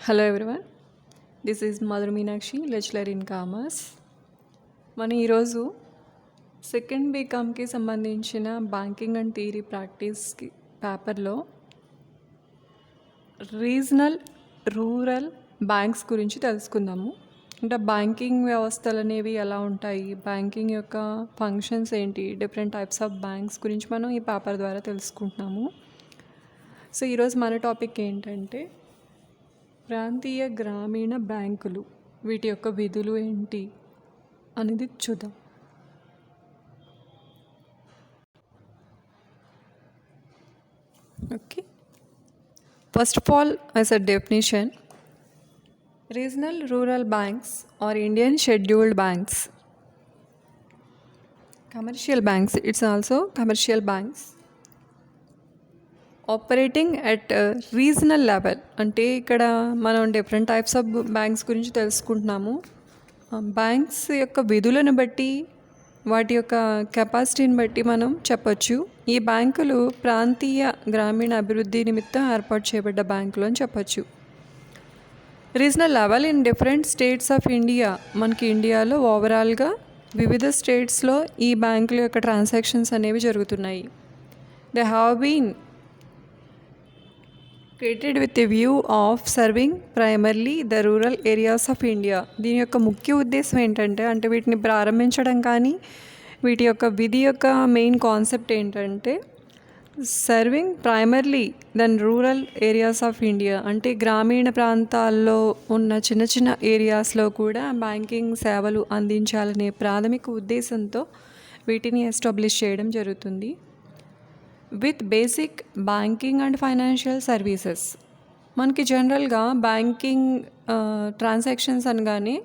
Hello everyone, this is Madhura Meenakshi, lecturer in commerce. మనం ఈరోజు second బీకామ్కి సంబంధించిన బ్యాంకింగ్ అండ్ థియరీ ప్రాక్టీస్కి పేపర్లో రీజనల్ రూరల్ బ్యాంక్స్ గురించి తెలుసుకుందాము. అంటే బ్యాంకింగ్ వ్యవస్థలు అనేవి ఎలా ఉంటాయి, బ్యాంకింగ్ యొక్క ఫంక్షన్స్ ఏంటి, డిఫరెంట్ టైప్స్ ఆఫ్ బ్యాంక్స్ గురించి మనం ఈ పేపర్ ద్వారా తెలుసుకుంటున్నాము. సో ఈరోజు మన టాపిక్ ఏంటంటే ప్రాంతీయ గ్రామీణ బ్యాంకులు, వీటి యొక్క విధులు ఏంటి అనేది చూద్దాం. Okay, first of all as a definition, regional rural banks are Indian scheduled banks, commercial banks, it's also commercial banks operating at regional level. అంటే ఇక్కడ మనం డిఫరెంట్ టైప్స్ ఆఫ్ బ్యాంక్స్ గురించి తెలుసుకుంటున్నాము. బ్యాంక్స్ యొక్క విధులను బట్టి, వాటి యొక్క కెపాసిటీని బట్టి మనం చెప్పొచ్చు ఈ బ్యాంకులు ప్రాంతీయ గ్రామీణ అభివృద్ధి నిమిత్తం ఏర్పాటు చేయబడ్డ బ్యాంకులు అని చెప్పొచ్చు. Regional level in different states of India, మనకి ఇండియాలో ఓవరాల్గా వివిధ స్టేట్స్లో ఈ బ్యాంకుల యొక్క ట్రాన్సాక్షన్స్ అనేవి జరుగుతున్నాయి. They have been created with a view of serving primarily the rural areas of India. దీని యొక్క ముఖ్య ఉద్దేశం ఏంటంటే, అంటే వీటిని ప్రారంభించడం కానీ వీటి యొక్క విధి యొక్క మెయిన్ కాన్సెప్ట్ ఏంటంటే serving primarily then rural areas of India. అంటే గ్రామీణ ప్రాంతాల్లో ఉన్న చిన్న చిన్న ఏరియాస్లో కూడా బ్యాంకింగ్ సేవలు అందించాలనే ప్రాథమిక ఉద్దేశంతో వీటిని ఎస్టాబ్లిష్ చేయడం జరుగుతుంది. With basic banking and financial services, మనకి జనరల్గా బ్యాంకింగ్ ట్రాన్సాక్షన్స్ అనగానే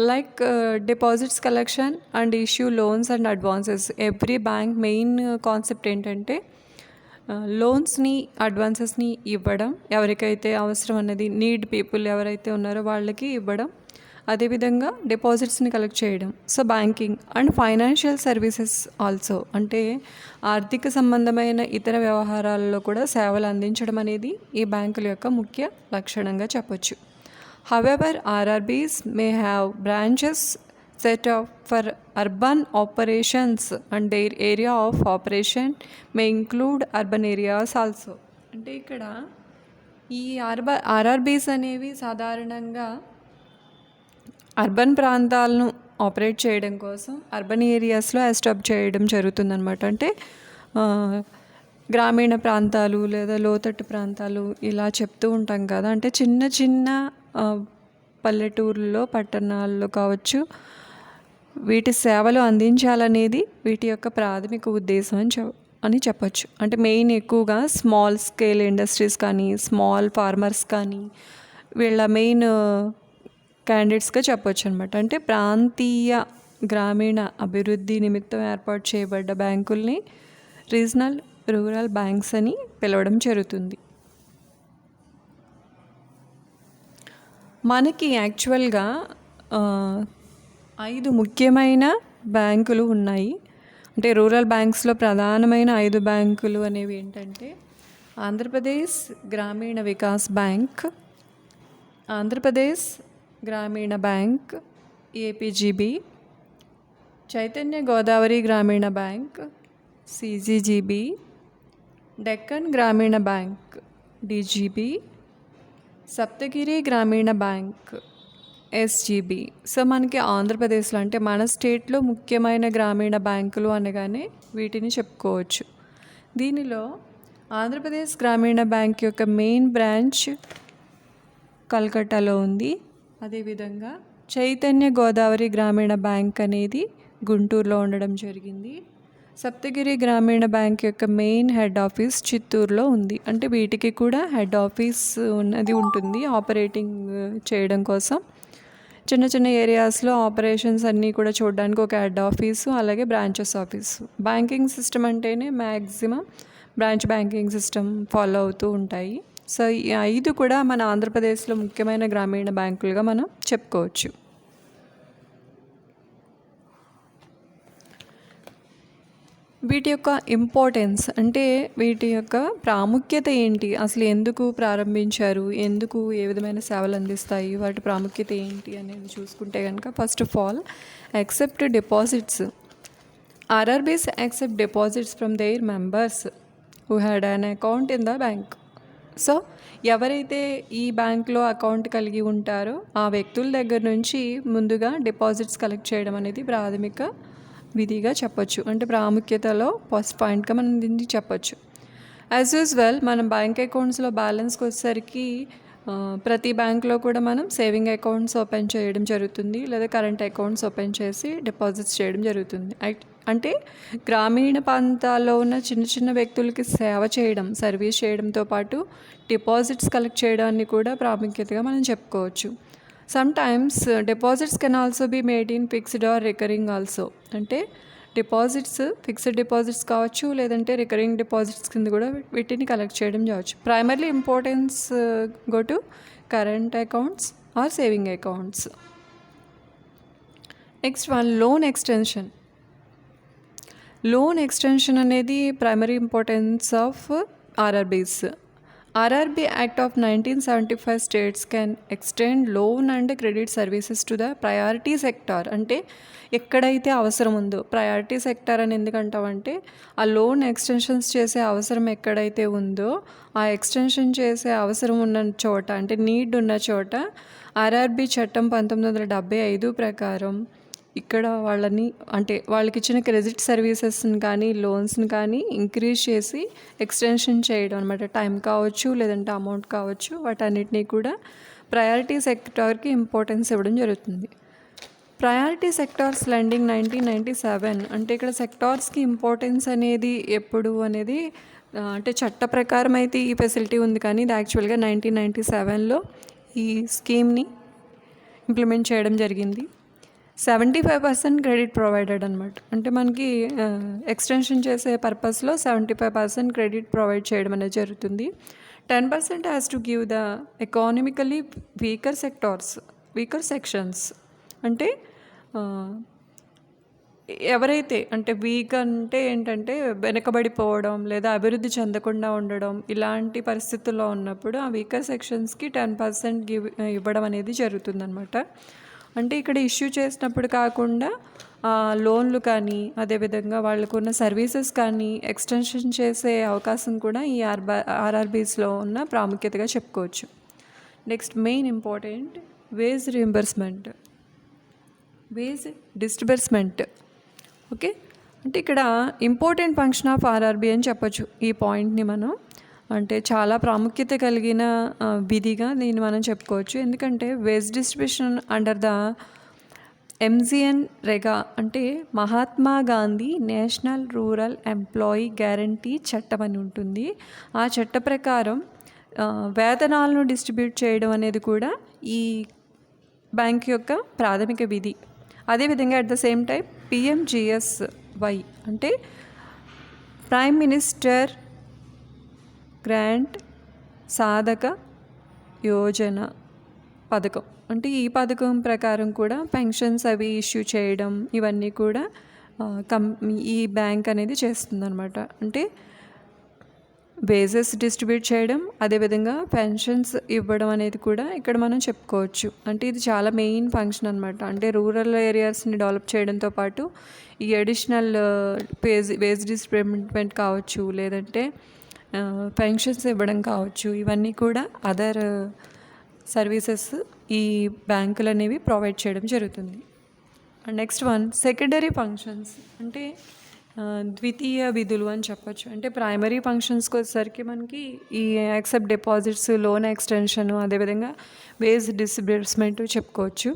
like deposits collection and issue loans and advances. Every bank main concept ఏంటంటే లోన్స్ని, అడ్వాన్సెస్ని ఇవ్వడం, ఎవరికైతే అవసరం అన్నది నీడ్ పీపుల్ ఎవరైతే ఉన్నారో వాళ్ళకి ఇవ్వడం, అదేవిధంగా డిపాజిట్స్ని కలెక్ట్ చేయడం. So banking and financial services also, అంటే ఆర్థిక సంబంధమైన ఇతర వ్యవహారాలలో కూడా సేవలు అందించడం అనేది ఈ బ్యాంకుల యొక్క ముఖ్య లక్షణంగా చెప్పొచ్చు. However RRBs may have branches set off for urban operations and their area of operation may include urban areas also. అంటే ఇక్కడ ఈ ఆర్ఆర్బీస్ అనేవి సాధారణంగా అర్బన్ ప్రాంతాలను ఆపరేట్ చేయడం కోసం అర్బన్ ఏరియాస్లో ఎస్టాబ్లిష్ చేయడం జరుగుతుందన్నమాట. అంటే గ్రామీణ ప్రాంతాలు లేదా లోతట్టు ప్రాంతాలు ఇలా చెప్తూ ఉంటాం కదా, అంటే చిన్న చిన్న పల్లెటూరుల్లో, పట్టణాల్లో కావచ్చు, వీటి సేవలు అందించాలనేది వీటి యొక్క ప్రాథమిక ఉద్దేశం అని చెప్పచ్చు. అంటే మెయిన్ ఎక్కువగా స్మాల్ స్కేల్ ఇండస్ట్రీస్ కానీ, స్మాల్ ఫార్మర్స్ కానీ వీళ్ళ మెయిన్ క్యాండిడేట్స్గా చెప్పొచ్చు అనమాట. అంటే ప్రాంతీయ గ్రామీణ అభివృద్ధి నిమిత్తం ఏర్పాటు చేయబడ్డ బ్యాంకుల్ని రీజనల్ రూరల్ బ్యాంక్స్ అని పిలవడం జరుగుతుంది. మనకి యాక్చువల్గా 5 ముఖ్యమైన బ్యాంకులు ఉన్నాయి. అంటే రూరల్ బ్యాంక్స్లో ప్రధానమైన 5 బ్యాంకులు అనేవి ఏంటంటే ఆంధ్రప్రదేశ్ గ్రామీణ వికాస్ బ్యాంక్, ఆంధ్రప్రదేశ్ గ్రామీణ బ్యాంక్ ఏపీజీబీ, చైతన్య గోదావరి గ్రామీణ బ్యాంక్ సిజీజీబీ, డెక్కన్ గ్రామీణ బ్యాంక్ డీజీబీ, సప్తగిరి గ్రామీణ బ్యాంక్ ఎస్జీబీ. సో మనకి ఆంధ్రప్రదేశ్లో, అంటే మన స్టేట్లో ముఖ్యమైన గ్రామీణ బ్యాంకులు అనగానే వీటిని చెప్పుకోవచ్చు. దీనిలో ఆంధ్రప్రదేశ్ గ్రామీణ బ్యాంక్ యొక్క మెయిన్ బ్రాంచ్ కల్కట్టాలో ఉంది. అదేవిధంగా చైతన్య గోదావరి గ్రామీణ బ్యాంక్ అనేది గుంటూరులో ఉండడం జరిగింది. సప్తగిరి గ్రామీణ బ్యాంక్ యొక్క మెయిన్ హెడ్ ఆఫీస్ చిత్తూరులో ఉంది. అంటే వీటికి కూడా హెడ్ ఆఫీస్ ఉన్నది ఉంటుంది ఆపరేటింగ్ చేయడం కోసం. చిన్న చిన్న ఏరియాస్లో ఆపరేషన్స్ అన్నీ కూడా చూడడానికి ఒక హెడ్ ఆఫీసు, అలాగే బ్రాంచెస్ ఆఫీసు. బ్యాంకింగ్ సిస్టమ్ అంటేనే maximum branch banking system follow అవుతూ ఉంటాయి. సో ఈ 5 కూడా మన ఆంధ్రప్రదేశ్లో ముఖ్యమైన గ్రామీణ బ్యాంకులుగా మనం చెప్పుకోవచ్చు. వీటి యొక్క ఇంపార్టెన్స్ అంటే వీటి యొక్క ప్రాముఖ్యత ఏంటి, అసలు ఎందుకు ప్రారంభించారు, ఎందుకు ఏ విధమైన సేవలు అందిస్తాయి, వాటి ప్రాముఖ్యత ఏంటి అనేది చూసుకుంటే కనుక first of all accept deposits. RRBs accept deposits from their members who had an account in the bank. So ఎవరైతే ఈ బ్యాంక్లో అకౌంట్ కలిగి ఉంటారో ఆ వ్యక్తుల దగ్గర నుంచి ముందుగా డిపాజిట్స్ కలెక్ట్ చేయడం అనేది ప్రాథమిక విధిగా చెప్పొచ్చు, అంటే ప్రాముఖ్యతలో ఫస్ట్ పాయింట్గా మనం దీన్ని చెప్పొచ్చు. యాజ్ యూజువల్ మనం బ్యాంక్ అకౌంట్స్లో బ్యాలెన్స్కి వచ్చేసరికి ప్రతి బ్యాంక్లో కూడా మనం సేవింగ్ అకౌంట్స్ ఓపెన్ చేయడం జరుగుతుంది, లేదా కరెంట్ అకౌంట్స్ ఓపెన్ చేసి డిపాజిట్స్ చేయడం జరుగుతుంది. అంటే గ్రామీణ ప్రాంతాల్లో ఉన్న చిన్న చిన్న వ్యక్తులకి సేవ చేయడం, సర్వీస్ చేయడంతో పాటు డిపాజిట్స్ కలెక్ట్ చేయడాన్ని కూడా ప్రాముఖ్యతగా మనం చెప్పుకోవచ్చు. Sometimes deposits can also be made in fixed or recurring also. అంటే డిపాజిట్స్ ఫిక్స్డ్ డిపాజిట్స్ కావచ్చు, లేదంటే రికరింగ్ డిపాజిట్స్ కింద కూడా వీటిని కలెక్ట్ చేయడం కావచ్చు. Primarily importance go to current accounts or saving accounts. Next one, loan extension. Loan extension అనేది primary importance of RRBs. RRB Act of 1975 states can extend loan and credit services to the priority sector. అంటే ఎక్కడైతే అవసరం ఉందో, priority sector అని ఎందుకంటామంటే ఆ loan extensions చేసే అవసరం ఎక్కడైతే ఉందో ఆ ఎక్స్టెన్షన్ చేసే అవసరం ఉన్న చోట, అంటే నీడ్ ఉన్న చోట RRB చట్టం 1975 ప్రకారం ఇక్కడ వాళ్ళని, అంటే వాళ్ళకి ఇచ్చిన క్రెడిట్ సర్వీసెస్ని కానీ లోన్స్ని కానీ ఇంక్రీజ్ చేసి ఎక్స్టెన్షన్ చేయడం అనమాట. టైం కావచ్చు, లేదంటే అమౌంట్ కావచ్చు, వాటన్నిటినీ కూడా ప్రయారిటీ సెక్టార్కి ఇంపార్టెన్స్ ఇవ్వడం జరుగుతుంది. Priority sectors lending 1997. అంటే ఇక్కడ సెక్టార్స్కి ఇంపార్టెన్స్ అనేది ఎప్పుడు అనేది అంటే చట్ట ప్రకారం అయితే ఈ ఫెసిలిటీ ఉంది, కానీ ఇది యాక్చువల్గా 1997లో ఈ స్కీమ్ని ఇంప్లిమెంట్ చేయడం జరిగింది. 75% క్రెడిట్ ప్రొవైడెడ్ అనమాట. అంటే మనకి ఎక్స్టెన్షన్ చేసే పర్పస్లో 75% క్రెడిట్ ప్రొవైడ్ చేయడం అనేది జరుగుతుంది. 10% has to give the economically weaker sections. అంటే ఎవరైతే, అంటే వీక్ అంటే ఏంటంటే వెనకబడిపోవడం లేదా అభివృద్ధి చెందకుండా ఉండడం, ఇలాంటి పరిస్థితుల్లో ఉన్నప్పుడు ఆ వీకర్ సెక్షన్స్కి 10% ఇవ్వడం అనేది జరుగుతుందన్నమాట. అంటే ఇక్కడ ఇష్యూ చేసినప్పుడు కాకుండా లోన్లు కానీ, అదేవిధంగా వాళ్ళకున్న సర్వీసెస్ కానీ ఎక్స్టెన్షన్ చేసే అవకాశం కూడా ఈ RRBస్లో ఉన్న ప్రాముఖ్యతగా చెప్పుకోవచ్చు. Next main important, wage disbursement. Okay, అంటే ఇక్కడ ఇంపార్టెంట్ ఫంక్షన్ ఆఫ్ RRB అని చెప్పొచ్చు ఈ పాయింట్ని మనం. అంటే చాలా ప్రాముఖ్యత కలిగిన విధిగా దీన్ని మనం చెప్పుకోవచ్చు. ఎందుకంటే wage distribution under the MGN REGA, అంటే Mahatma Gandhi national rural employee guarantee చట్టం అని ఉంటుంది. ఆ చట్ట ప్రకారం వేతనాలను డిస్ట్రిబ్యూట్ చేయడం అనేది కూడా ఈ బ్యాంక్ యొక్క ప్రాథమిక విధి. అదేవిధంగా at the same time PMGSY అంటే ప్రైమ్ మినిస్టర్ గ్రాంట్ సాధక యోజన పథకం. అంటే ఈ పథకం ప్రకారం కూడా పెన్షన్స్ అవి ఇష్యూ చేయడం, ఇవన్నీ కూడా ఈ బ్యాంక్ అనేది చేస్తుందన్నమాట. అంటే వేజెస్ డిస్ట్రిబ్యూట్ చేయడం, అదేవిధంగా పెన్షన్స్ ఇవ్వడం అనేది కూడా ఇక్కడ మనం చెప్పుకోవచ్చు. అంటే ఇది చాలా మెయిన్ ఫంక్షన్ అనమాట. అంటే రూరల్ ఏరియాస్ని డెవలప్ చేయడంతో పాటు ఈ అడిషనల్ వేజ్ డిస్ట్రిబ్యూట్మెంట్ కావచ్చు, లేదంటే పెన్షన్స్ ఇవ్వడం కావచ్చు, ఇవన్నీ కూడా అదర్ సర్వీసెస్ ఈ బ్యాంకులు అనేవి ప్రొవైడ్ చేయడం జరుగుతుంది. Next one, secondary functions. అంటే ద్వితీయ విధులు అని చెప్పచ్చు. అంటే ప్రైమరీ ఫంక్షన్స్కి వచ్చేసరికి మనకి ఈ యాక్సెప్ట్ డిపాజిట్స్, లోన్ ఎక్స్టెన్షన్, అదేవిధంగా వేజ్ డిస్బర్స్మెంట్ చెప్పుకోవచ్చు.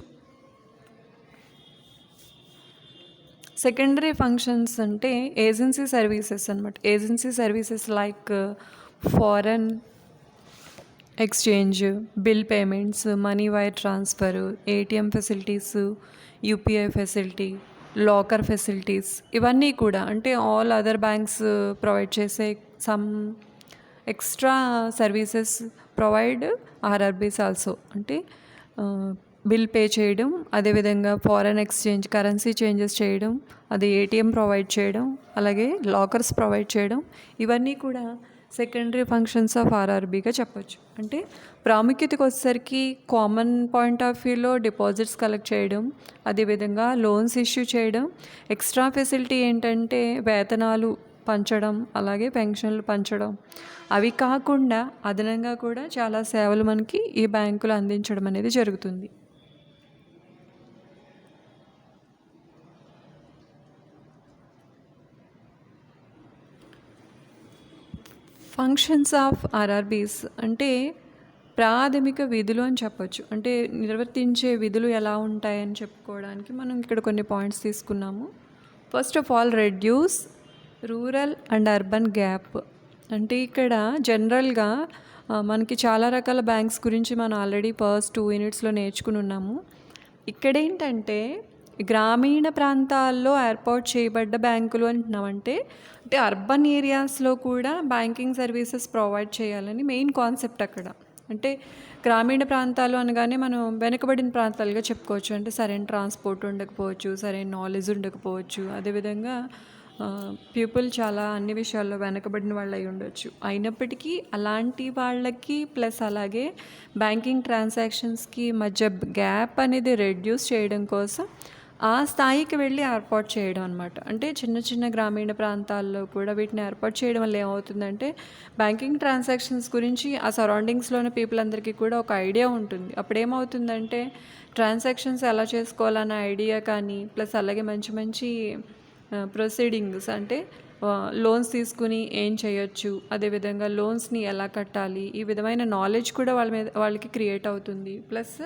సెకండరీ ఫంక్షన్స్ అంటే ఏజెన్సీ సర్వీసెస్ అనమాట. Agency services like foreign exchange, bill payments, money wire transfer, ATM facilities, UPI facility, locker facilities, ఇవన్నీ కూడా అంటే ఆల్ అదర్ బ్యాంక్స్ ప్రొవైడ్ చేసే some extra services provide RRBs also. అంటే bill pay చేయడం, అదేవిధంగా foreign exchange currency changes చేయడం, అది ATM provide చేయడం, అలాగే లాకర్స్ ప్రొవైడ్ చేయడం, ఇవన్నీ కూడా సెకండరీ ఫంక్షన్స్ ఆఫ్ ఆర్ఆర్బీగా చెప్పొచ్చు. అంటే ప్రాముఖ్యతకు వచ్చేసరికి కామన్ పాయింట్ ఆఫ్ వ్యూలో డిపాజిట్స్ కలెక్ట్ చేయడం, అదేవిధంగా లోన్స్ ఇష్యూ చేయడం, ఎక్స్ట్రా ఫెసిలిటీ ఏంటంటే వేతనాలు పంచడం, అలాగే పెన్షన్లు పంచడం. అవి కాకుండా అదనంగా కూడా చాలా సేవలు మనకి ఈ బ్యాంకులు అందించడం అనేది జరుగుతుంది. ఫంక్షన్స్ ఆఫ్ ఆర్ఆర్బీస్ అంటే ప్రాథమిక విధులు అని చెప్పొచ్చు. అంటే నిర్వర్తించే విధులు ఎలా ఉంటాయని చెప్పుకోవడానికి మనం ఇక్కడ కొన్ని పాయింట్స్ తీసుకున్నాము. First of all, reduce rural and urban gap. అంటే ఇక్కడ జనరల్గా మనకి చాలా రకాల బ్యాంక్స్ గురించి మనం ఆల్రెడీ ఫస్ట్ 2 యూనిట్స్లో నేర్చుకుని ఉన్నాము. ఇక్కడేంటంటే గ్రామీణ ప్రాంతాల్లో ఏర్పాటు చేయబడ్డ బ్యాంకులు అంటున్నామంటే అంటే అర్బన్ ఏరియాస్లో కూడా బ్యాంకింగ్ సర్వీసెస్ ప్రొవైడ్ చేయాలని మెయిన్ కాన్సెప్ట్ అక్కడ. అంటే గ్రామీణ ప్రాంతాలు అనగానే మనం వెనుకబడిన ప్రాంతాలుగా చెప్పుకోవచ్చు. అంటే సరైన ట్రాన్స్పోర్ట్ ఉండకపోవచ్చు, సరైన నాలెడ్జ్ ఉండకపోవచ్చు, అదేవిధంగా పీపుల్ చాలా అన్ని విషయాల్లో వెనకబడిన వాళ్ళు అయి ఉండొచ్చు. అయినప్పటికీ అలాంటి వాళ్ళకి ప్లస్ అలాగే బ్యాంకింగ్ ట్రాన్సాక్షన్స్కి మధ్య గ్యాప్ అనేది రెడ్యూస్ చేయడం కోసం ఆ స్థాయికి వెళ్ళి ఏర్పాటు చేయడం అనమాట. అంటే చిన్న చిన్న గ్రామీణ ప్రాంతాల్లో కూడా వీటిని ఏర్పాటు చేయడం వల్ల ఏమవుతుందంటే బ్యాంకింగ్ ట్రాన్సాక్షన్స్ గురించి ఆ సరౌండింగ్స్లోని పీపుల్ అందరికీ కూడా ఒక ఐడియా ఉంటుంది. అప్పుడు ఏమవుతుందంటే ట్రాన్సాక్షన్స్ ఎలా చేసుకోవాలన్న ఐడియా కానీ ప్లస్ అలాగే మంచి మంచి ప్రొసీడింగ్స్ అంటే లోన్స్ తీసుకుని ఏం చేయొచ్చు, అదేవిధంగా లోన్స్ని ఎలా కట్టాలి, ఈ విధమైన నాలెడ్జ్ కూడా వాళ్ళకి క్రియేట్ అవుతుంది. ప్లస్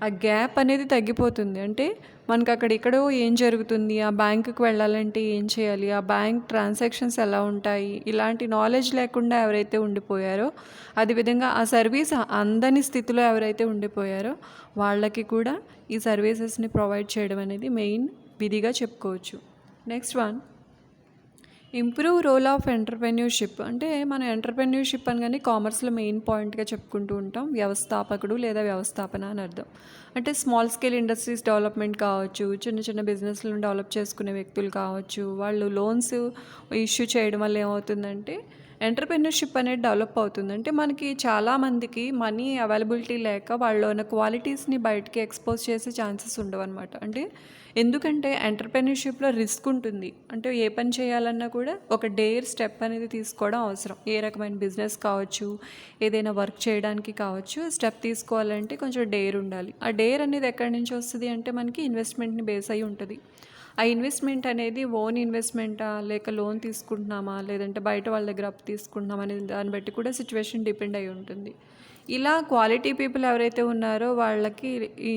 ఆ గ్యాప్ అనేది తగ్గిపోతుంది. అంటే మనకు అక్కడ ఎక్కడో ఏం జరుగుతుంది, ఆ బ్యాంకుకి వెళ్ళాలంటే ఏం చేయాలి, ఆ బ్యాంక్ ట్రాన్సాక్షన్స్ ఎలా ఉంటాయి, ఇలాంటి నాలెడ్జ్ లేకుండా ఎవరైతే ఉండిపోయారో, అదేవిధంగా ఆ సర్వీస్ అందని స్థితిలో ఎవరైతే ఉండిపోయారో వాళ్ళకి కూడా ఈ సర్వీసెస్ని ప్రొవైడ్ చేయడం అనేది మెయిన్ విధిగా చెప్పుకోవచ్చు. Next one, improve role of entrepreneurship. అంటే మన ఎంటర్ప్రెన్యూర్షిప్ అనగానే కామర్స్లో మెయిన్ పాయింట్గా చెప్పుకుంటూ ఉంటాం వ్యవస్థాపకుడు లేదా వ్యవస్థాపన అని అర్థం. అంటే స్మాల్ స్కేల్ ఇండస్ట్రీస్ డెవలప్మెంట్ కావచ్చు, చిన్న చిన్న బిజినెస్లను డెవలప్ చేసుకునే వ్యక్తులు కావచ్చు, వాళ్ళు లోన్స్ ఇష్యూ చేయడం వల్ల ఏమవుతుందంటే ఎంటర్ప్రెన్యూర్షిప్ అనేది డెవలప్ అవుతుంది. అంటే మనకి చాలామందికి మనీ అవైలబిలిటీ లేక వాళ్ళు ఉన్న క్వాలిటీస్ని బయటికి ఎక్స్పోజ్ చేసే ఛాన్సెస్ ఉండవు అనమాట. అంటే ఎందుకంటే ఎంటర్ప్రెన్యూర్షిప్లో రిస్క్ ఉంటుంది. అంటే ఏ పని చేయాలన్నా కూడా ఒక డేర్ స్టెప్ అనేది తీసుకోవడం అవసరం. ఏ రకమైన బిజినెస్ కావచ్చు, ఏదైనా వర్క్ చేయడానికి కావచ్చు, స్టెప్ తీసుకోవాలంటే కొంచెం డేర్ ఉండాలి. ఆ డేర్ అనేది ఎక్కడి నుంచి వస్తుంది అంటే మనకి ఇన్వెస్ట్మెంట్ని బేస్ అయి ఉంటుంది. ఆ ఇన్వెస్ట్మెంట్ అనేది ఓన్ ఇన్వెస్ట్మెంటా లేక లోన్ తీసుకుంటున్నామా లేదంటే బయట వాళ్ళ దగ్గర అప్పు తీసుకుంటున్నామా అనేది దాన్ని బట్టి కూడా సిచ్యువేషన్ డిపెండ్ అయి ఉంటుంది. ఇలా క్వాలిటీ పీపుల్ ఎవరైతే ఉన్నారో వాళ్ళకి ఈ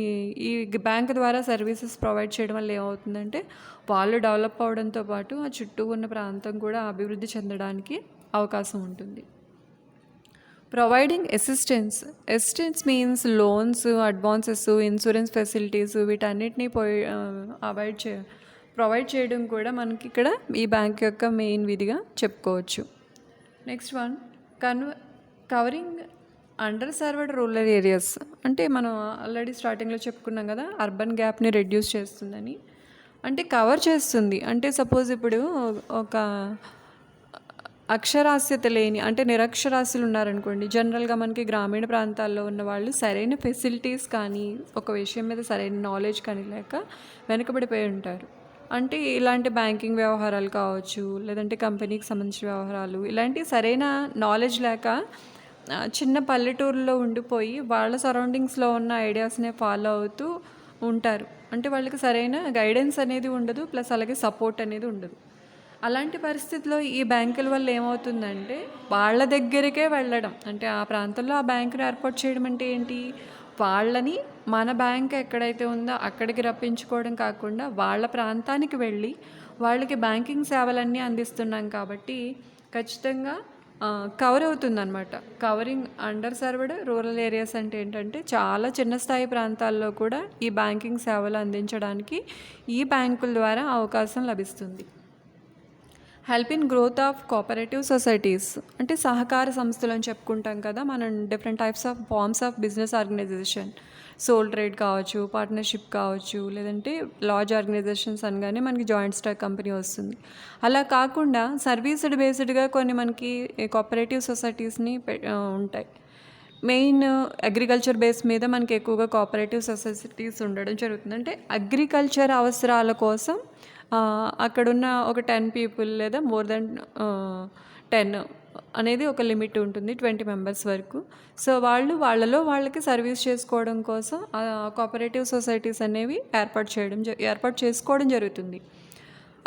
ఈ బ్యాంక్ ద్వారా సర్వీసెస్ ప్రొవైడ్ చేయడం వల్ల ఏమవుతుందంటే వాళ్ళు డెవలప్ అవడంతో పాటు ఆ చుట్టూ ఉన్న ప్రాంతం కూడా అభివృద్ధి చెందడానికి అవకాశం ఉంటుంది. Providing assistance means loans, advances, insurance facilities వీటన్నిటిని ప్రొవైడ్ చేయడం కూడా మనకి ఇక్కడ ఈ బ్యాంక్ యొక్క మెయిన్ విధిగా చెప్పుకోవచ్చు. Next one, covering under served rural areas. అంటే మనం ఆల్రెడీ స్టార్టింగ్లో చెప్పుకున్నాం కదా అర్బన్ గ్యాప్ని రెడ్యూస్ చేస్తుందని. అంటే కవర్ చేస్తుంది. అంటే సపోజ్ ఇప్పుడు ఒక అక్షరాస్యత లేని అంటే నిరక్షరాస్యులు ఉన్నారనుకోండి, జనరల్గా మనకి గ్రామీణ ప్రాంతాల్లో ఉన్న వాళ్ళు సరైన ఫెసిలిటీస్ కానీ ఒక విషయం మీద సరైన నాలెడ్జ్ కానీ లేక వెనుకబడిపోయి ఉంటారు. అంటే ఇలాంటి బ్యాంకింగ్ వ్యవహారాలు కావచ్చు లేదంటే కంపెనీకి సంబంధించిన వ్యవహారాలు ఇలాంటి సరైన నాలెడ్జ్ లేక చిన్న పల్లెటూరులో ఉండిపోయి వాళ్ళ సరౌండింగ్స్లో ఉన్న ఐడియాస్నే ఫాలో అవుతూ ఉంటారు. అంటే వాళ్ళకి సరైన గైడెన్స్ అనేది ఉండదు, ప్లస్ అలాగే సపోర్ట్ అనేది ఉండదు. అలాంటి పరిస్థితిలో ఈ బ్యాంకుల వల్ల ఏమవుతుందంటే వాళ్ళ దగ్గరికే వెళ్ళడం, అంటే ఆ ప్రాంతంలో ఆ బ్యాంకుని ఏర్పాటు చేయడం అంటే ఏంటి, వాళ్ళని మన బ్యాంక్ ఎక్కడైతే ఉందో అక్కడికి రప్పించుకోవడం కాకుండా వాళ్ళ ప్రాంతానికి వెళ్ళి వాళ్ళకి బ్యాంకింగ్ సేవలన్నీ అందిస్తున్నాం కాబట్టి ఖచ్చితంగా కవర్ అవుతుందన్నమాట. Covering under served rural areas అంటే ఏంటంటే చాలా చిన్న స్థాయి ప్రాంతాల్లో కూడా ఈ బ్యాంకింగ్ సేవలు అందించడానికి ఈ బ్యాంకుల ద్వారా అవకాశం లభిస్తుంది. Help in growth of cooperative societies. అంటే సహకార సంస్థలు అని చెప్పుకుంటాం కదా మనం, different types of forms of business organisation. Sole trade కావచ్చు, పార్ట్నర్షిప్ కావచ్చు, లేదంటే లార్జ్ ఆర్గనైజేషన్స్ అనగానే మనకి జాయింట్ స్టాక్ కంపెనీ వస్తుంది. అలా కాకుండా సర్వీస్డ్ బేస్డ్గా కొన్ని మనకి కోఆపరేటివ్ సొసైటీస్ని ఉంటాయి. మెయిన్ అగ్రికల్చర్ బేస్ మీద మనకి ఎక్కువగా కోఆపరేటివ్ సొసైటీస్ ఉండడం జరుగుతుంది. అంటే అగ్రికల్చర్ అవసరాల కోసం అక్కడున్న ఒక 10 పీపుల్ లేదా మోర్ దెన్ 10 అనేది ఒక లిమిట్ ఉంటుంది, 20 మెంబర్స్ వరకు. సో వాళ్ళకి సర్వీస్ చేసుకోవడం కోసం కోఆపరేటివ్ సొసైటీస్ అనేవి ఏర్పాటు చేసుకోవడం జరుగుతుంది.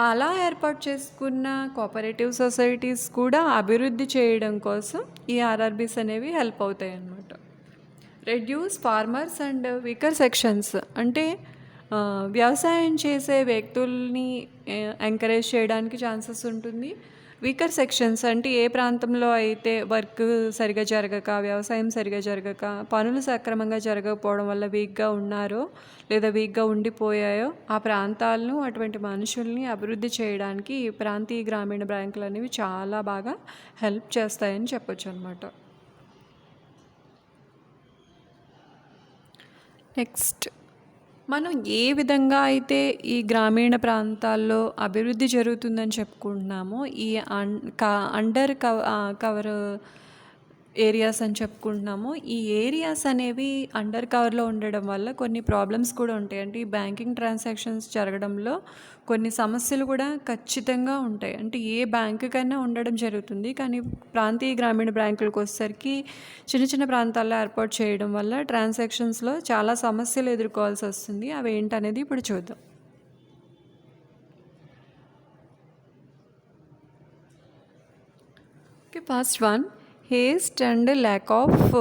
అలా ఏర్పాటు చేసుకున్న కోఆపరేటివ్ సొసైటీస్ కూడా అభివృద్ధి చేయడం కోసం ఈ ఆర్ఆర్బీస్ అనేవి హెల్ప్ అవుతాయి అన్నమాట. Reduce farmers and weaker sections అంటే వ్యవసాయం చేసే వ్యక్తుల్ని ఎంకరేజ్ చేయడానికి ఛాన్సెస్ ఉంటుంది. వీకర్ సెక్షన్స్ అంటే ఏ ప్రాంతంలో అయితే వర్క్ సరిగా జరగక, వ్యవసాయం సరిగా జరగక, పనులు సక్రమంగా జరగకపోవడం వల్ల వీక్గా ఉన్నారో లేదా వీక్గా ఉండిపోయాయో ఆ ప్రాంతాలను, అటువంటి మనుషుల్ని అభివృద్ధి చేయడానికి ఈ ప్రాంతీయ గ్రామీణ బ్యాంకులు అనేవి చాలా బాగా హెల్ప్ చేస్తాయని చెప్పొచ్చు అనమాట. నెక్స్ట్ మనం ఏ విధంగా అయితే ఈ గ్రామీణ ప్రాంతాల్లో అభివృద్ధి జరుగుతుందని చెప్పుకుంటున్నామో, ఈ అండర్ కవర్ ఏరియాస్ అని చెప్పుకుంటున్నాము. ఈ ఏరియాస్ అనేవి అండర్ కవర్లో ఉండడం వల్ల కొన్ని ప్రాబ్లమ్స్ కూడా ఉంటాయి. అంటే ఈ బ్యాంకింగ్ ట్రాన్సాక్షన్స్ జరగడంలో కొన్ని సమస్యలు కూడా ఖచ్చితంగా ఉంటాయి. అంటే ఏ బ్యాంకుకైనా ఉండడం జరుగుతుంది, కానీ ప్రాంతీయ గ్రామీణ బ్యాంకులకు వచ్చేసరికి చిన్న చిన్న ప్రాంతాల్లో ఏర్పాటు చేయడం వల్ల ట్రాన్సాక్షన్స్లో చాలా సమస్యలు ఎదుర్కోవాల్సి వస్తుంది. అవి ఏంటనేది ఇప్పుడు చూద్దాం. Okay, first one, haste and lack of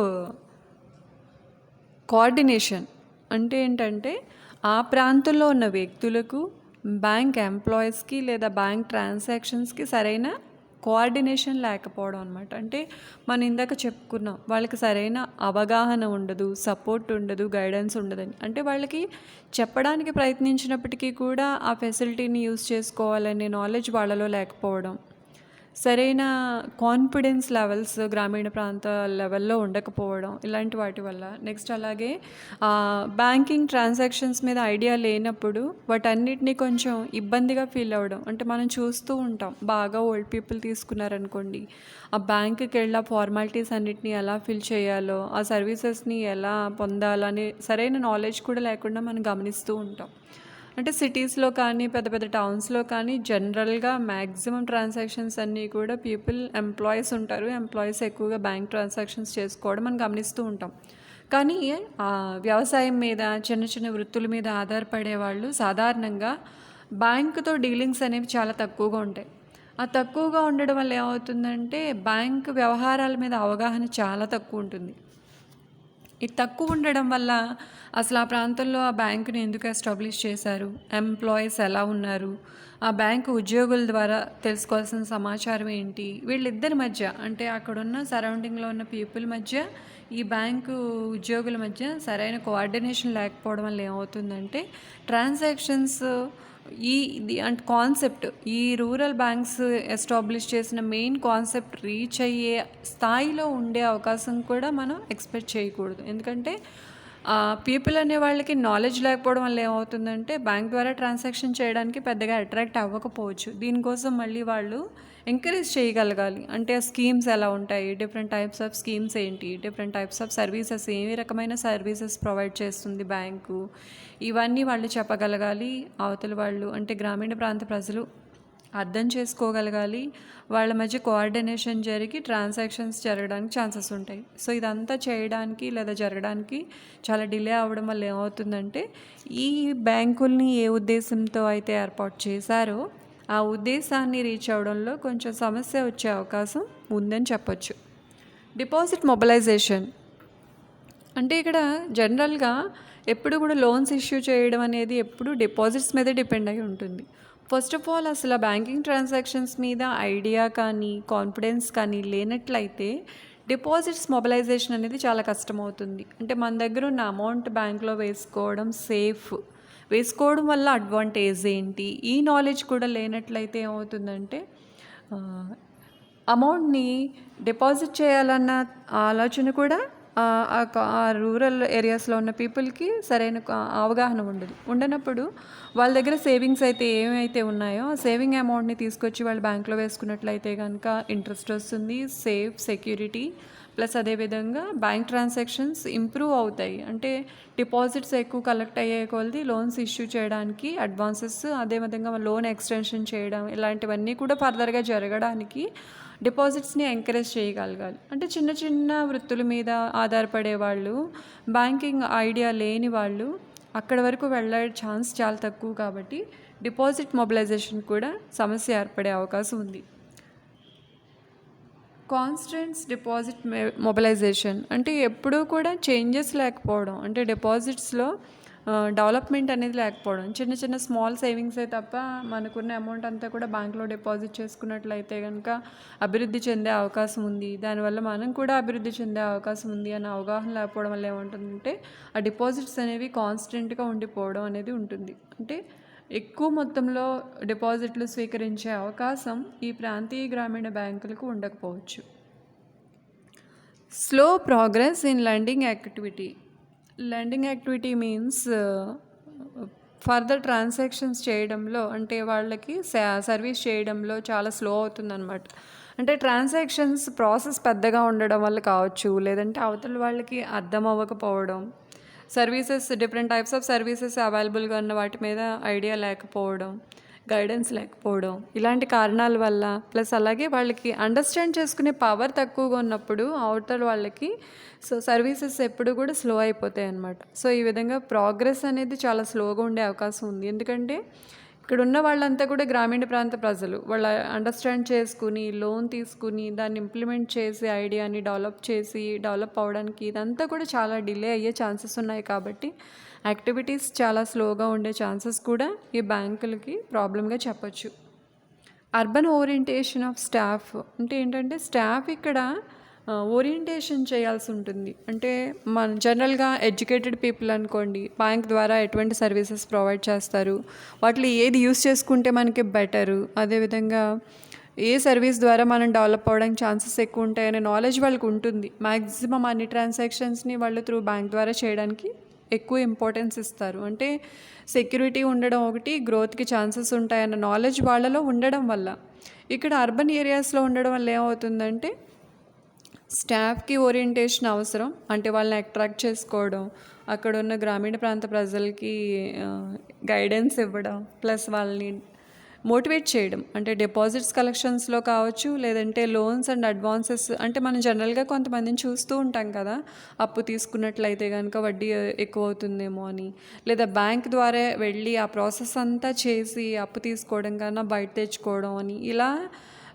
coordination. అంటే ఏంటంటే ఆ ప్రాంతంలో ఉన్న వ్యక్తులకు, బ్యాంక్ ఎంప్లాయీస్కి లేదా బ్యాంక్ ట్రాన్సాక్షన్స్కి సరైన కోఆర్డినేషన్ లేకపోవడం అనమాట. అంటే మనం ఇందాక చెప్పుకున్నాం, వాళ్ళకి సరైన అవగాహన ఉండదు, సపోర్ట్ ఉండదు, గైడెన్స్ ఉండదని. అంటే వాళ్ళకి చెప్పడానికి ప్రయత్నించినప్పటికీ కూడా ఆ ఫెసిలిటీని యూజ్ చేసుకోవాలనే నాలెడ్జ్ వాళ్ళలో లేకపోవడం, సరైన కాన్ఫిడెన్స్ లెవెల్స్ గ్రామీణ ప్రాంత లెవెల్లో ఉండకపోవడం, ఇలాంటి వాటి వల్ల. నెక్స్ట్ అలాగే బ్యాంకింగ్ ట్రాన్సాక్షన్స్ మీద ఐడియా లేనప్పుడు వాటన్నిటినీ కొంచెం ఇబ్బందిగా ఫీల్ అవ్వడం. అంటే మనం చూస్తూ ఉంటాం, బాగా ఓల్డ్ పీపుల్ తీసుకున్నారనుకోండి, ఆ బ్యాంకుకి వెళ్ళి ఆ ఫార్మాలిటీస్ అన్నిటినీ ఎలా ఫిల్ చేయాలో, ఆ సర్వీసెస్ని ఎలా పొందాలని సరైన నాలెడ్జ్ కూడా లేకుండా మనం గమనిస్తూ ఉంటాం. అంటే సిటీస్లో కానీ పెద్ద పెద్ద టౌన్స్లో కానీ జనరల్గా మ్యాక్సిమం ట్రాన్సాక్షన్స్ అన్నీ కూడా ఎంప్లాయీస్ ఉంటారు. ఎంప్లాయీస్ ఎక్కువగా బ్యాంక్ ట్రాన్సాక్షన్స్ చేసుకోవడం మనం గమనిస్తూ ఉంటాం. కానీ వ్యవసాయం మీద, చిన్న చిన్న వృత్తుల మీద ఆధారపడే వాళ్ళు సాధారణంగా బ్యాంకుతో డీలింగ్స్ అనేవి చాలా తక్కువగా ఉంటాయి. ఆ తక్కువగా ఉండడం వల్ల ఏమవుతుందంటే బ్యాంక్ వ్యవహారాల మీద అవగాహన చాలా తక్కువ ఉంటుంది. ఇది తక్కువ ఉండడం వల్ల అసలు ఆ ప్రాంతంలో ఆ బ్యాంకుని ఎందుకు ఎస్టాబ్లిష్ చేశారు, ఎంప్లాయీస్ ఎలా ఉన్నారు, ఆ బ్యాంకు ఉద్యోగుల ద్వారా తెలుసుకోవాల్సిన సమాచారం ఏంటి, వీళ్ళిద్దరి మధ్య, అంటే అక్కడున్న సరౌండింగ్లో ఉన్న పీపుల్ మధ్య, ఈ బ్యాంకు ఉద్యోగుల మధ్య సరైన కోఆర్డినేషన్ లేకపోవడం వల్ల ఏమవుతుందంటే ట్రాన్సాక్షన్స్ అంటే కాన్సెప్ట్, ఈ రూరల్ బ్యాంక్స్ ఎస్టాబ్లిష్ చేసిన మెయిన్ కాన్సెప్ట్ రీచ్ అయ్యే స్థాయిలో ఉండే అవకాశం కూడా మనం ఎక్స్పెక్ట్ చేయకూడదు. ఎందుకంటే పీపుల్ అనే వాళ్ళకి నాలెడ్జ్ లేకపోవడం వల్ల ఏమవుతుందంటే బ్యాంక్ ద్వారా ట్రాన్సాక్షన్ చేయడానికి పెద్దగా అట్రాక్ట్ అవ్వకపోవచ్చు. దీనికోసం మళ్ళీ వాళ్ళు ఎంకరేజ్ చేయగలగాలి. అంటే ఆ స్కీమ్స్ ఎలా ఉంటాయి, డిఫరెంట్ టైప్స్ ఆఫ్ స్కీమ్స్ ఏంటి, డిఫరెంట్ టైప్స్ ఆఫ్ సర్వీసెస్, ఏ రకమైన సర్వీసెస్ ప్రొవైడ్ చేస్తుంది బ్యాంకు, ఇవన్నీ వాళ్ళు చెప్పగలగాలి. అవతల వాళ్ళు అంటే గ్రామీణ ప్రాంత ప్రజలు అర్థం చేసుకోగలగాలి. వాళ్ళ మధ్య కోఆర్డినేషన్ జరిగి ట్రాన్సాక్షన్స్ జరగడానికి ఛాన్సెస్ ఉంటాయి. సో ఇదంతా చేయడానికి లేదా జరగడానికి చాలా డిలే అవ్వడం వల్ల ఏమవుతుందంటే ఈ బ్యాంకుల్ని ఏ ఉద్దేశంతో అయితే ఏర్పాటు చేశారో ఆ ఉద్దేశాన్ని రీచ్ అవ్వడంలో కొంచెం సమస్య వచ్చే అవకాశం ఉందని చెప్పొచ్చు. డిపాజిట్ మొబిలైజేషన్ అంటే ఇక్కడ జనరల్గా ఎప్పుడు కూడా లోన్స్ ఇష్యూ చేయడం అనేది ఎప్పుడు డిపాజిట్స్ మీదే డిపెండ్ అయి ఉంటుంది. ఫస్ట్ ఆఫ్ ఆల్ అసలు బ్యాంకింగ్ ట్రాన్సాక్షన్స్ మీద ఐడియా కానీ కాన్ఫిడెన్స్ కానీ లేనట్లయితే డిపాజిట్స్ మొబిలైజేషన్ అనేది చాలా కష్టమవుతుంది. అంటే మన దగ్గర ఉన్న అమౌంట్ బ్యాంక్లో వేసుకోవడం వల్ల అడ్వాంటేజ్ ఏంటి, ఈ నాలెడ్జ్ కూడా లేనట్లయితే ఏమవుతుందంటే అమౌంట్ని డిపాజిట్ చేయాలన్న ఆలోచన కూడా ఆ రూరల్ ఏరియాస్లో ఉన్న పీపుల్కి సరైన అవగాహన ఉండనప్పుడు వాళ్ళ దగ్గర సేవింగ్స్ అయితే ఏమైతే ఉన్నాయో ఆ సేవింగ్ అమౌంట్ని తీసుకొచ్చి వాళ్ళు బ్యాంక్లో వేసుకున్నట్లయితే కనుక ఇంట్రెస్ట్ వస్తుంది, సేఫ్, సెక్యూరిటీ, ప్లస్ అదేవిధంగా బ్యాంక్ ట్రాన్సాక్షన్స్ ఇంప్రూవ్ అవుతాయి. అంటే డిపాజిట్స్ ఎక్కువ కలెక్ట్ అయ్యే కొలది లోన్స్ ఇష్యూ చేయడానికి, అడ్వాన్సెస్, అదేవిధంగా లోన్ ఎక్స్టెన్షన్ చేయడం, ఇలాంటివన్నీ కూడా ఫర్దర్గా జరగడానికి డిపాజిట్స్ని ఎంకరేజ్ చేయగలగాలి. అంటే చిన్న చిన్న వృత్తుల మీద ఆధారపడే వాళ్ళు, బ్యాంకింగ్ ఐడియా లేని వాళ్ళు అక్కడ వరకు వెళ్ళే ఛాన్స్ చాలా తక్కువ. కాబట్టి డిపాజిట్ మొబిలైజేషన్ కూడా సమస్య ఏర్పడే అవకాశం ఉంది. కాన్స్టెంట్స్ డిపాజిట్ మొబిలైజేషన్ అంటే ఎప్పుడూ కూడా చేంజెస్ లేకపోవడం, అంటే డిపాజిట్స్లో డెవలప్మెంట్ అనేది లేకపోవడం. చిన్న చిన్న స్మాల్ సేవింగ్సే తప్ప మనకున్న అమౌంట్ అంతా కూడా బ్యాంక్లో డిపాజిట్ చేసుకున్నట్లయితే కనుక అభివృద్ధి చెందే అవకాశం ఉంది, దానివల్ల మనం కూడా అభివృద్ధి చెందే అవకాశం ఉంది అన్న అవగాహన లేకపోవడం వల్ల ఏముంటుందంటే ఆ డిపాజిట్స్ అనేవి కాన్స్టెంట్గా ఉండిపోవడం అనేది ఉంటుంది. అంటే ఎక్కువ మొత్తంలో డిపాజిట్లు స్వీకరించే అవకాశం ఈ ప్రాంతీయ గ్రామీణ బ్యాంకులకు ఉండకపోవచ్చు. Slow progress in lending activity. Lending activity means further transactions చేయడంలో, అంటే వాళ్ళకి సర్వీస్ చేయడంలో చాలా స్లో అవుతుందన్నమాట. అంటే ట్రాన్సాక్షన్స్ ప్రాసెస్ పెద్దగా ఉండడం వల్ల కావచ్చు, లేదంటే అవతల వాళ్ళకి అర్థం అవ్వకపోవడం, services, different types of services అవైలబుల్గా ఉన్న వాటి మీద ఐడియా లేకపోవడం, గైడెన్స్ లేకపోవడం, ఇలాంటి కారణాల వల్ల, ప్లస్ అలాగే వాళ్ళకి అండర్స్టాండ్ చేసుకునే పవర్ తక్కువగా ఉన్నప్పుడు అవతల వాళ్ళకి సర్వీసెస్ ఎప్పుడు కూడా స్లో అయిపోతాయి అన్నమాట. సో ఈ విధంగా ప్రోగ్రెస్ అనేది చాలా స్లోగా ఉండే అవకాశం ఉంది. ఎందుకంటే ఇక్కడ ఉన్న వాళ్ళంతా కూడా గ్రామీణ ప్రాంత ప్రజలు, వాళ్ళు అండర్స్టాండ్ చేసుకుని లోన్ తీసుకుని దాన్ని ఇంప్లిమెంట్ చేసి ఐడియాని డెవలప్ అవ్వడానికి ఇదంతా కూడా చాలా డిలే అయ్యే ఛాన్సెస్ ఉన్నాయి. కాబట్టి యాక్టివిటీస్ చాలా స్లోగా ఉండే ఛాన్సెస్ కూడా ఈ బ్యాంకులకి ప్రాబ్లంగా చెప్పచ్చు. అర్బన్ ఓరియంటేషన్ ఆఫ్ స్టాఫ్ అంటే ఏంటంటే స్టాఫ్ ఇక్కడ ఓరియంటేషన్ చేయాల్సి ఉంటుంది. అంటే మన జనరల్గా ఎడ్యుకేటెడ్ పీపుల్ అనుకోండి, బ్యాంక్ ద్వారా ఎటువంటి సర్వీసెస్ ప్రొవైడ్ చేస్తారు, వాటిలో ఏది యూస్ చేసుకుంటే మనకి బెటరు, అదేవిధంగా ఏ సర్వీస్ ద్వారా మనం డెవలప్ అవ్వడానికి ఛాన్సెస్ ఎక్కువ ఉంటాయనే నాలెడ్జ్ వాళ్ళకి ఉంటుంది. మ్యాక్సిమం అన్ని ట్రాన్సాక్షన్స్ని వాళ్ళు త్రూ బ్యాంక్ ద్వారా చేయడానికి ఎక్కువ ఇంపార్టెన్స్ ఇస్తారు. అంటే సెక్యూరిటీ ఉండడం ఒకటి, గ్రోత్కి ఛాన్సెస్ ఉంటాయన్న నాలెడ్జ్ వాళ్ళలో ఉండడం వల్ల. ఇక్కడ అర్బన్ ఏరియాస్లో ఉండడం వల్ల ఏమవుతుందంటే స్టాఫ్కి ఓరియంటేషన్ అవసరం. అంటే వాళ్ళని అట్రాక్ట్ చేసుకోవడం, అక్కడ ఉన్న గ్రామీణ ప్రాంత ప్రజలకి గైడెన్స్ ఇవ్వడం, ప్లస్ వాళ్ళని మోటివేట్ చేయడం. అంటే డిపాజిట్స్ కలెక్షన్స్లో కావచ్చు, లేదంటే లోన్స్ అండ్ అడ్వాన్సెస్. అంటే మనం జనరల్గా కొంతమందిని చూస్తూ ఉంటాం కదా, అప్పు తీసుకున్నట్లయితే కనుక వడ్డీ ఎక్కువ అవుతుందేమో అని, లేదా బ్యాంక్ ద్వారా వెళ్ళి ఆ ప్రాసెస్ అంతా చేసి అప్పు తీసుకోవడం కన్నా బయట తెచ్చుకోవడం అని, ఇలా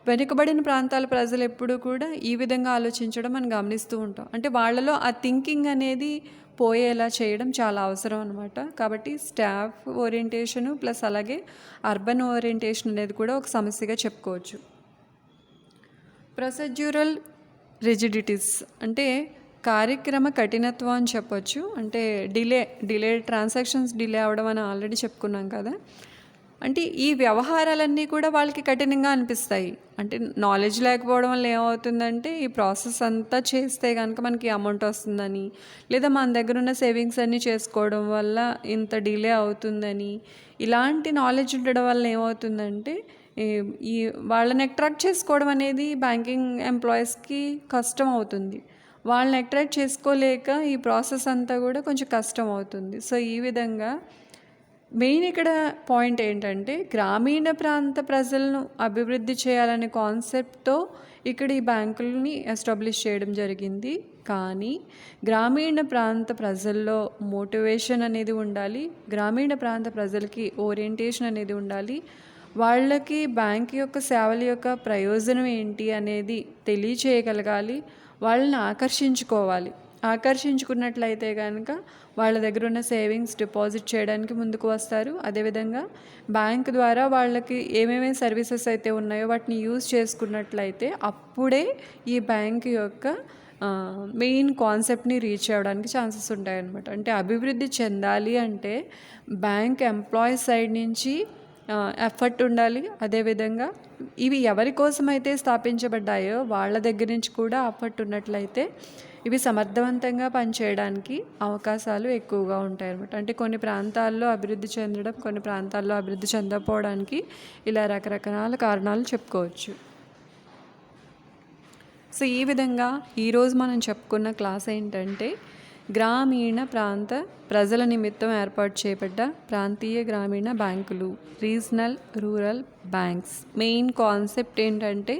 వెనుకబడిన ప్రాంతాల ప్రజలు ఎప్పుడూ కూడా ఈ విధంగా ఆలోచించడం మనం గమనిస్తూ ఉంటాం. అంటే వాళ్ళలో ఆ థింకింగ్ అనేది పోయేలా చేయడం చాలా అవసరం అనమాట. కాబట్టి స్టాఫ్ ఓరియంటేషను ప్లస్ అలాగే అర్బన్ ఓరియంటేషన్ అనేది కూడా ఒక సమస్యగా చెప్పుకోవచ్చు. ప్రొసెడ్యూరల్ రిజిడిటీస్ అంటే కార్యక్రమ కఠినత్వం అని చెప్పొచ్చు. అంటే డిలే ట్రాన్సాక్షన్స్ డిలే అవ్వడం అని ఆల్రెడీ చెప్పుకున్నాం కదా. అంటే ఈ వ్యవహారాలన్నీ కూడా వాళ్ళకి కఠినంగా అనిపిస్తాయి. అంటే నాలెడ్జ్ లేకపోవడం వల్ల ఏమవుతుందంటే ఈ ప్రాసెస్ అంతా చేస్తే కనుక మనకి అమౌంట్ వస్తుందని, లేదా మన దగ్గర ఉన్న సేవింగ్స్ అన్నీ చేసుకోవడం వల్ల ఇంత డిలే అవుతుందని, ఇలాంటి నాలెడ్జ్ ఉండడం వల్ల ఏమవుతుందంటే ఈ వాళ్ళని అట్రాక్ట్ చేసుకోవడం అనేది బ్యాంకింగ్ ఎంప్లాయీస్కి కష్టం అవుతుంది. వాళ్ళని అట్రాక్ట్ చేసుకోలేక ఈ ప్రాసెస్ అంతా కూడా కొంచెం కష్టం అవుతుంది. సో ఈ విధంగా మెయిన్ ఇక్కడ పాయింట్ ఏంటంటే గ్రామీణ ప్రాంత ప్రజలను అభివృద్ధి చేయాలనే కాన్సెప్ట్తో ఇక్కడ ఈ బ్యాంకులని ఎస్టాబ్లిష్ చేయడం జరిగింది. కానీ గ్రామీణ ప్రాంత ప్రజల్లో మోటివేషన్ అనేది ఉండాలి, గ్రామీణ ప్రాంత ప్రజలకి ఓరియంటేషన్ అనేది ఉండాలి, వాళ్ళకి బ్యాంక్ యొక్క సేవల యొక్క ప్రయోజనం ఏంటి అనేది తెలియచేయగలగాలి, వాళ్ళని ఆకర్షించుకున్నట్లయితే కనుక వాళ్ళ దగ్గర ఉన్న సేవింగ్స్ డిపాజిట్ చేయడానికి ముందుకు వస్తారు. అదేవిధంగా బ్యాంక్ ద్వారా వాళ్ళకి ఏమేమి సర్వీసెస్ అయితే ఉన్నాయో వాటిని యూజ్ చేసుకున్నట్లయితే అప్పుడే ఈ బ్యాంక్ యొక్క మెయిన్ కాన్సెప్ట్ని రీచ్ అవ్వడానికి ఛాన్సెస్ ఉంటాయన్నమాట. అంటే అభివృద్ధి చెందాలి అంటే బ్యాంక్ ఎంప్లాయీస్ సైడ్ నుంచి ఎఫర్ట్ ఉండాలి. అదేవిధంగా ఇవి ఎవరి కోసమైతే స్థాపించబడ్డాయో వాళ్ళ దగ్గర నుంచి కూడా ఎఫర్ట్ ఉన్నట్లయితే ఇవి సమర్థవంతంగా పనిచేయడానికి అవకాశాలు ఎక్కువగా ఉంటాయి అన్నమాట. అంటే కొన్ని ప్రాంతాల్లో అభివృద్ధి చెందడం, కొన్ని ప్రాంతాల్లో అభివృద్ధి చెందకపోవడానికి ఇలా రకరకాల కారణాలు చెప్పుకోవచ్చు. సో ఈ విధంగా ఈరోజు మనం చెప్పుకున్న క్లాస్ ఏంటంటే గ్రామీణ ప్రాంత ప్రజల నిమిత్తం ఏర్పాటు చేయబడ్డ ప్రాంతీయ గ్రామీణ బ్యాంకులు, regional rural banks. Main concept ఏంటంటే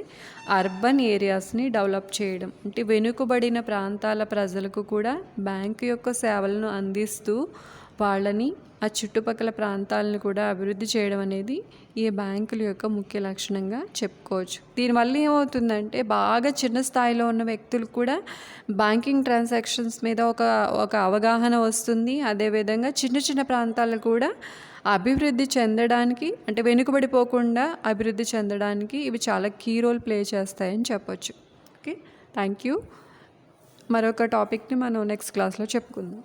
అర్బన్ ఏరియాస్ని డెవలప్ చేయడం, అంటే వెనుకబడిన ప్రాంతాల ప్రజలకు కూడా బ్యాంకు యొక్క సేవలను అందిస్తూ వాళ్ళని ఆ చుట్టుపక్కల ప్రాంతాలను కూడా అభివృద్ధి చేయడం అనేది ఈ బ్యాంకుల యొక్క ముఖ్య లక్షణంగా చెప్పుకోవచ్చు. దీనివల్ల ఏమవుతుందంటే బాగా చిన్న స్థాయిలో ఉన్న వ్యక్తులకు కూడా బ్యాంకింగ్ ట్రాన్సాక్షన్స్ మీద ఒక అవగాహన వస్తుంది. అదేవిధంగా చిన్న చిన్న ప్రాంతాలు కూడా అభివృద్ధి చెందడానికి, అంటే వెనుకబడిపోకుండా అభివృద్ధి చెందడానికి ఇవి చాలా కీ రోల్ ప్లే చేస్తాయని చెప్పొచ్చు. Okay, thank you. మరొక టాపిక్ని మనం నెక్స్ట్ క్లాస్లో చెప్పుకుందాం.